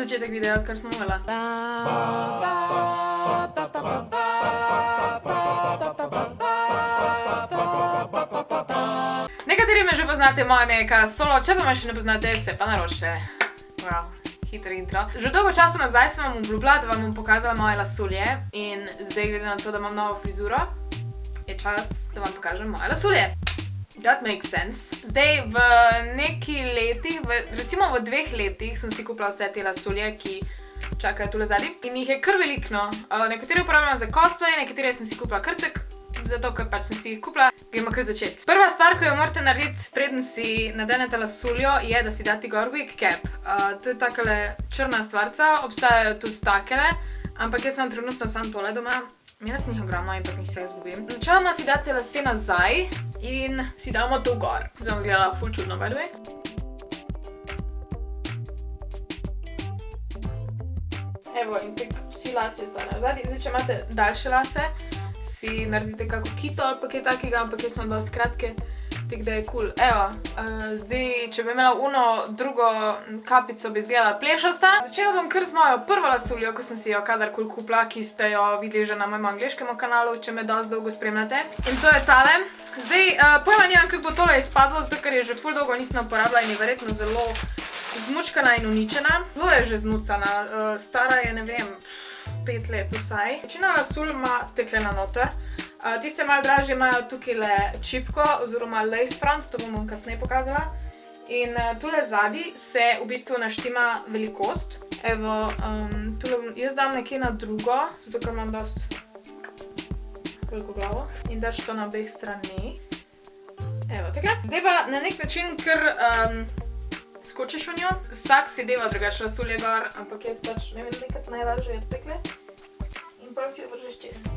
začetek videa, skar sem umela. Nekateri me že poznate, moje ime je Kaja Solo, če pa me še ne poznate, se pa naročite. Wow, hitro intro. Že dolgo časa nazaj sem vam obljubila, da vam bom pokazala moje lasulje in zdaj glede na to, da imam novo frizuro, je čas, da vam pokažem moje lasulje. That makes sense. Zdaj v nekaj letih, recimo v 2 letih sem si kupila vse te lasulje, ki čakajo tule zadaj in jih je kar veliko. Nekateri uporabljam za cosplay, nekateri sem si kupila kar tak, zato ker pač sem si jih kupila. Gremo kar začeti. Prva stvar, ko jo morate narediti, preden si nadenete lasuljo, je, da si date gor wig cap. To je takale črna stvarca, obstajajo tudi takele, ampak jaz imam trenutno samo tole doma. Imela sem jih ogromno in pa jih vse izgubim. Načeloma si date lase nazaj in si damo to gor. Zdaj bom gledala ful čudno, by the way. Evo, in tek vsi lasi ostanejo zadaj. Zdaj, če imate daljše lase, si naredite kako kito ali pa kaj takega, ampak jaz imam dosti kratke, tek da je cool. Evo, zdaj, če bi imela drugo kapico, bi izgledala plešasta. Začela bom kar z mojo prvo lasuljo, ko sem si jo kadarkoli kupila, ki ste jo videli že na mojem angleškem kanalu, če me dosti dolgo spremljate. In to je tale. Zdaj, pojma nimam, kako bo tole izpadlo, zato ker je že ful dolgo nisem uporabila in je verjetno zelo zmučkana in uničena. Zelo je že znucana, stara je, ne vem, 5 let vsaj. Večina lasul ima teklena noter. Tiste malo dražje imajo tukajle čipko oziroma lace front, to bom kasneje pokazala. In tule zadaj se v bistvu naštima velikost. Evo, tule jaz dam nekje na drugo, zato ker imam dosti veliko glavo. In daš to na obeh strani. Evo, takle. Zdaj pa na nek način kar skočiš v njo. Vsak si deva drugače lasulje gor, ampak jaz pač ne vem, nekaj najlažje je takle. In pa si jo vržeš čez.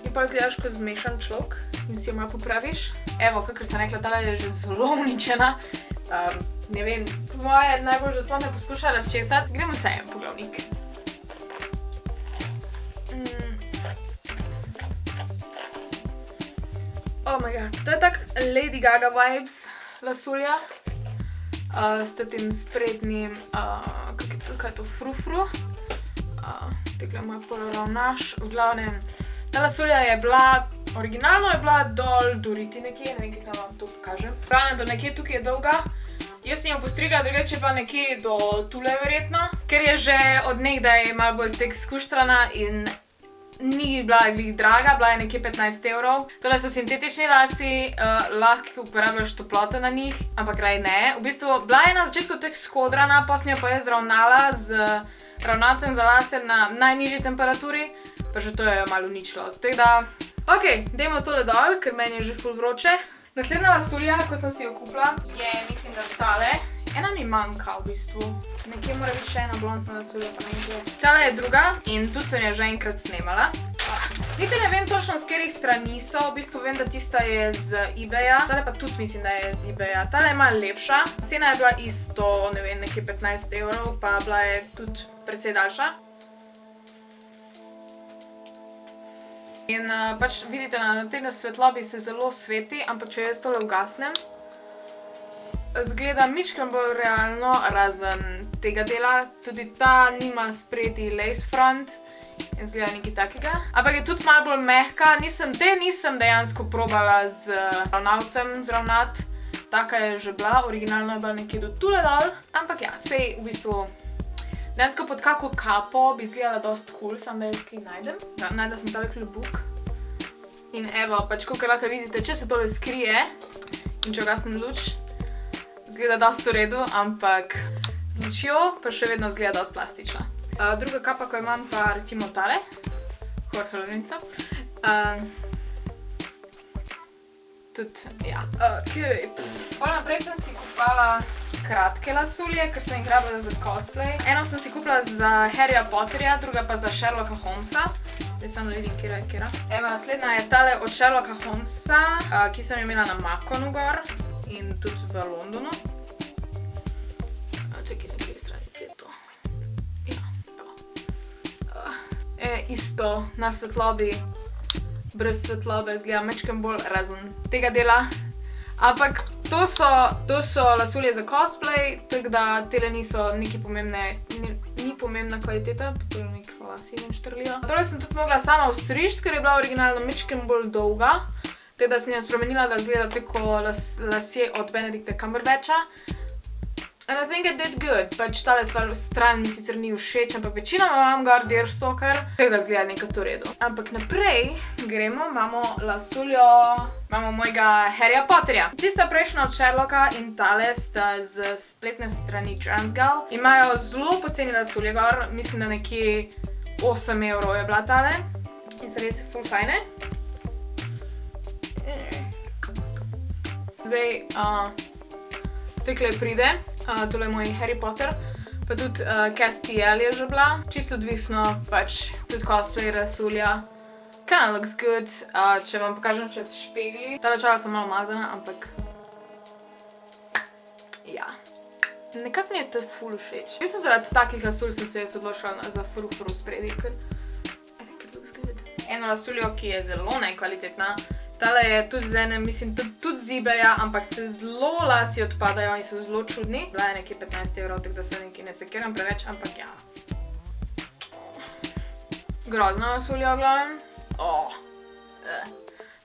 In pa izgledaš kot zmešan človek in si jo malo popraviš. Evo, kakor sem rekla, tale je že zelo uničena. Ne vem, po moje najbolj že sploh ne poskuša razčesati. Gremo vse en poglavnik. Oh my god, to je tak Lady Gaga vibes lasulja. S tem sprednjim, kaj je to, frufru. Tekle moj poloravnaš. V glavnem, ta lasulja je bila, originalno je bila dol doriti nekje, ne vem, kako vam to pokažem. Pravno, da nekje tukaj je dolga. Jaz sem jo postrigla, drugače pa nekje do tule verjetno. Ker je že od nekdaj malo bolj tek skuštrana in ni bila glih draga, bila je nekje 15 evrov. Tole so sintetični lasi, lahko uporabljaš toploto na njih, ampak raj ne. V bistvu, bila je na začetku tek skodrana, posnjo pa je zravnala z ravnalcem za lase na najnižji temperaturi, pa že to je malo uničilo. Tako da, ok, dajmo tole dol, ker meni je že ful vroče. Naslednja lasulja, ko sem si jo kupila, je, mislim, da tale. Ena mi manjka v bistvu. Nekje mora biti še ena blondna lasulja, pa ne vem. Tale je druga in tudi sem jo že enkrat snemala. Niti ne vem točno, z katerih strani so, v bistvu vem, da tista je z eBaya. Tale pa tudi mislim, da je z eBaya. Tale je malo lepša. Cena je bila isto, ne vem, nekje 15 evrov, pa bila je tudi precej daljša. In pač vidite, na tej svetlobi se zelo sveti, ampak če jaz tole ugasnem, zgleda mičkeno bolj realno, razen tega dela. Tudi ta nima spredi lace front in zgleda nekaj takega. Ampak je tudi malo bolj mehka. Nisem dejansko probala z ravnalcem zravnati. Taka je že bila, originalno je bila nekje do tule dol. Ampak ja, sej v bistvu dejansko pod kako kapo bi izgledala dosti cool, samo da jaz kaj najdem. Najdela sem tale klobuk. In evo, pač kakor lahko vidite, če se tole skrije in če ugasnem luč, zgleda dosti v redu, ampak z lučjo pa še vedno zgleda dosti plastična. Druga kapa, ko imam pa recimo tale, Jorge Lorenzo. Tudi, ja, okej. Naprej sem si kupala kratke lasulje, ker sem jih rabila za cosplay. Eno sem si kupila za Harryja Potterja, druga pa za Sherlocka Holmesa. Zdaj samo da vidim, kjera je kjera. Evo, naslednja je tale od Sherlocka Holmesa, ki sem jo imela na Maconu gor in tudi v Londonu. Čekaj, na kjeri strani je to. Ja, evo. Isto na svetlobi, brez svetlobe izgleda mečkem bolj razen tega dela. Ampak to to so lasulje za cosplay, tako da tele niso neki pomembne, ni pomembna kvaliteta, pa tole nek lasi ne štrlijo. Tole sem tudi mogla sama ostrižiti, ker je bila originalno mičken bolj dolga, tako da sem jo spremenila, da izgleda tako lasje od Benedicta Cumberbatcha. And I think I did good, pač tale stran mi sicer ni všeč, ampak večinoma imam gor Deerstalker, tako da izgleda nekaj v redu. Ampak naprej gremo, imamo lasuljo, imamo mojega Harryja Potterja. Tista prejšnja od Sherlocka in tale sta z spletne strani Transgal. Imajo zelo poceni lasulje gor, mislim, da nekje 8 € je bila tale. In so res ful fajne. Zdaj, tekle pride. Tole je moj Harry Potter, pa tudi Castiel je že bila. Čisto odvisno, pač tudi cosplay lasulja. Kinda looks good, če vam pokažem čez špegli. Tale čala sem malo mazana, ampak ja. Nekako mi je to ful všeč. V bistvu zaradi takih lasulj sem se odločila za fru spredi, ker I think it looks good. Eno lasuljo, ki je zelo nekvalitetna. Tale je tudi z enem, mislim, tudi z eBaya, ampak se zelo lasi odpadajo in so zelo čudni. Bila je nekje 15 €, tako da se nekaj ne sekiram preveč, ampak ja. Grozna lasulja v glavnem.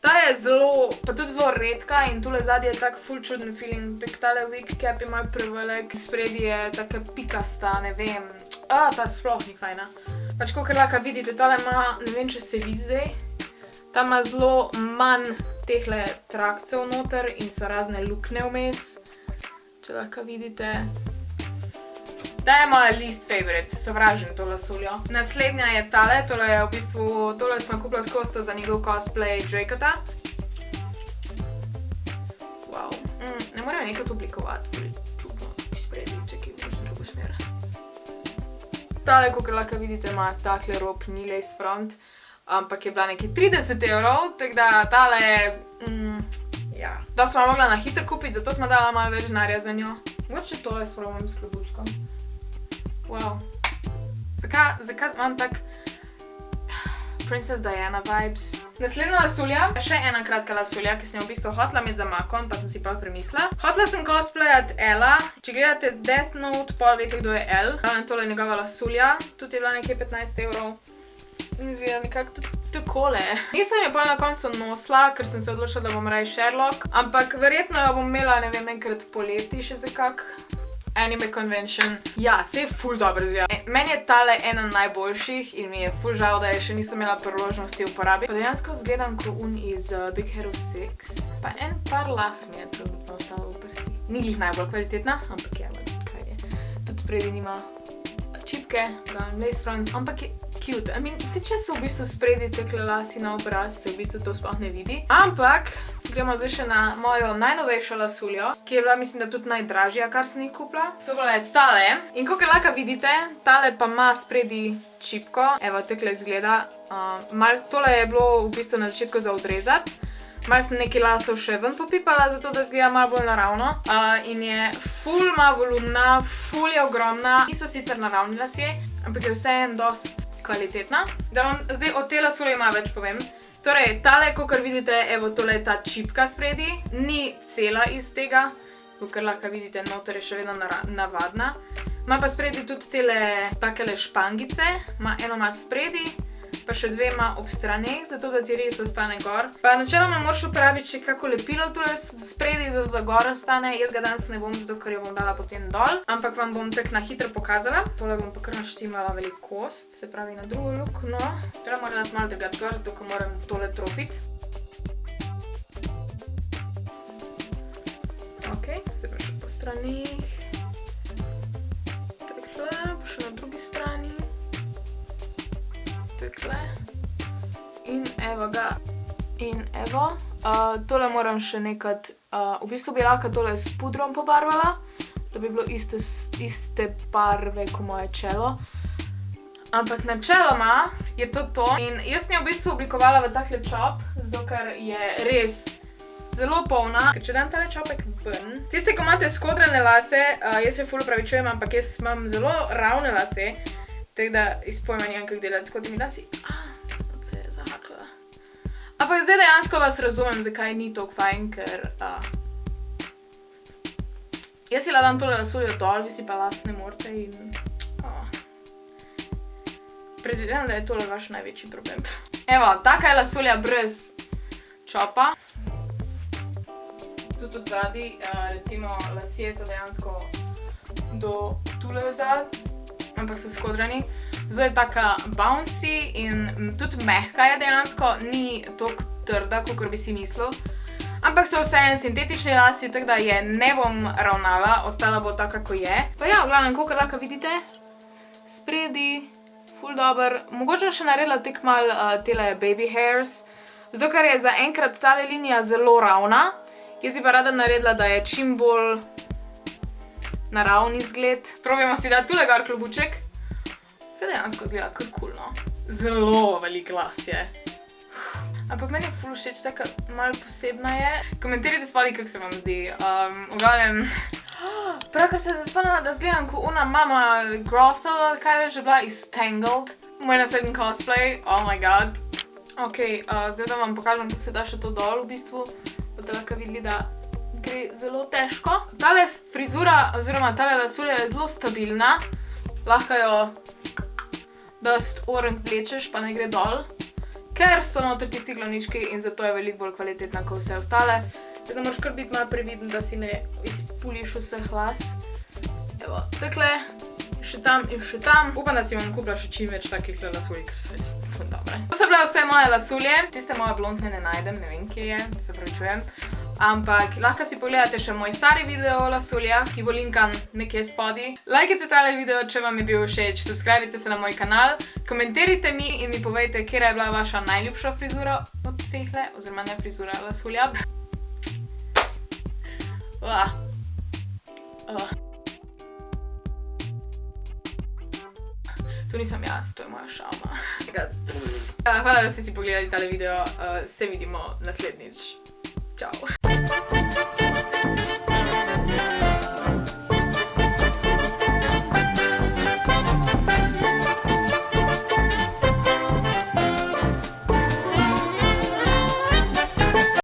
Ta je zelo, pa tudi zelo redka in tule zadnji je tak ful čuden feeling. Tak tale wig cap je malo prevelik, spredi je taka pikasta, ne vem. Ta sploh ni fajna. Pač kakor lahko vidite, tale ima, ne vem, če se vidi zdaj. Ta ima zelo manj tehle trakcev noter in so razne lukne vmes. Če lahko vidite. Ta je moja least favorite, sovražim to lasuljo. Naslednja je tale, tole je v bistvu, tole smo kupila s Kosto za njegov cosplay Drakota. Wow, ne moram nekaj oblikovati, ful čudno, spredi, čekaj, možem drugo smer. Tale, kakor lahko vidite, ima takle rob, ni lace front. Ampak je bila nekaj 30 €, tako da tale, ja. To smo mogla na hitro kupiti, zato smo dala malo več denarja za njo. Mogoče tole sprobam s klobučkom. Wow. Zakaj imam tak Princess Diana vibes? Naslednja lasulja, še ena kratka lasulja, ki sem jo v bistvu hotela imeti za makom, pa sem si prav premislila. Hotela sem cosplayat Ella. Če gledate Death Note, pol veste, kdo je Elle. Tole je njegova lasulja, tudi je bila nekaj 15 €. In izgleda nekako takole. Nisem jo pa na koncu nosila, ker sem se odločila, da bom raje Sherlock, ampak verjetno jo bom imela, ne vem, enkrat poleti še za kak anime convention. Ja, se je ful dobro izgleda. Meni je tale ena najboljših in mi je ful žal, da je še nisem imela priložnosti uporabiti. Pa dejansko izgledam kot iz Big Hero 6, pa en par las mi je trenutno ostalo v prstih. Ni glih najbolj kvalitetna, ampak je, kaj je. Tudi spredi nima čipke, lace front, ampak je cute. I mean, če so v bistvu spredi tekle lasi na obraz, se v bistvu to sploh ne vidi. Ampak, gremo zdaj še na mojo najnovejšo lasuljo, ki je bila, mislim, da tudi najdražja, kar sem jih kupila. To bila je tale. In kakor lahko vidite, tale pa ima spredi čipko. Evo, tekle izgleda. Tole je bilo v bistvu na začetku za odrezati. Malo sem nekaj lasov še ven popipala, zato da izgleda malo bolj naravno. In je ful ima volumna, ful je ogromna. Niso sicer naravni lasje, ampak je vseeno dost kvalitetna. Da vam zdaj o te lasulje malo več povem. Torej, tale, kakor vidite, evo, tole je ta čipka spredi. Ni cela iz tega, kakor lahko vidite, noter je še vedno navadna. Ima pa spredi tudi tele takele špangice. Eno ima spredi, pa še dve ima ob straneh, zato da ti res ostane gor. Pa načeloma moraš uporabiti še kako lepilo tule spredi, zato da gor ostane. Jaz ga danes ne bom, zato ker jo bom dala potem dol, ampak vam bom tak na hitro pokazala. Tole bom pa kar naštimala velikost, se pravi na drugo lukno. Tole moram dati malo drugače gor, zato ker moram tole trofiti. Ok, zdaj pa še po stranih. Takle, pa še na drugi strani. Takle. In evo ga. In evo. Tole moram še nekaj, v bistvu bi lahko tole s pudrom pobarvala, da bi bilo iste barve kot moje čelo. Ampak načeloma je to to. In jaz sem jo v bistvu oblikovala v takle čop, zato ker je res zelo polna. Ker če dam tale čopek ven. Tiste, ko imate skodrane lase, jaz se ful opravičujem, ampak jaz imam zelo ravne lase. Tako da iz pojma nimam kako delati s kodnimi lasi. Se je zahakla. Ampak zdaj dejansko vas razumem, zakaj ni toliko fajn, ker Jaz si dam tole lasuljo dol, vi si pa las ne morete in... Predvidevam, da je tole vaš največji problem. Evo, taka je lasulja brez čopa. Tudi od zadaj, recimo, lasje so dejansko do tule zad, ampak so skodrani. Zdaj je taka bouncy in tudi mehka je dejansko, ni toliko trda, kakor bi si mislil. Ampak so vseeno sintetični lasi, tako da je ne bom ravnala, ostala bo taka, ko je. Pa ja, v glavnem, kakor lahko vidite, spredi, ful dober. Mogoče še naredila tek mal tele baby hairs, zato ker je zaenkrat tale linija zelo ravna. Jaz bi pa rada naredila, da je čim bolj naravni izgled. Probujemo si dati tule gor klobuček. Se dejansko izgleda kar cool, no. Zelo velik las je. Ampak meni je ful všeč, taka malo posebna je. Komentirajte spodaj, kako se vam zdi. V glavnem, pravkar se je zaspomnila, da zgledam kot ona mama Grothel, ali kaj je že bila, iz Tangled. Moj naslednji cosplay, oh my god. Ok, zdaj da vam pokažem, kako se da še to dol v bistvu. Boste lahko videli, da gre zelo težko. Tale frizura, oziroma tale lasulja je zelo stabilna. Lahko jo dost orenk vlečeš, pa ne gre dol. Ker so noter tisti glavnički in zato je veliko bolj kvalitetna kot vse ostale. Tako da moraš kar biti malo previden, da si ne izpuliš vseh las. Evo, takle, še tam in še tam. Upam, da si bom kupila še čim več takih lasulj, ker so ful dobre. To so bile vse moje lasulje. Tiste moje blondne ne najdem, ne vem, kje je, se pravičujem. Ampak lahko si pogledate še moj stari video o lasuljah, ki bo linkan nekje spodaj. Lajkajte tale video, če vam je bil všeč, subscribite se na moj kanal, komentirajte mi in mi povejte, katera je bila vaša najljubša frizura od tehle, oziroma ne frizura, lasulja. To nisem jaz, to je moja šalma. Hvala, da ste si pogledali tale video, se vidimo naslednjič. Ciao.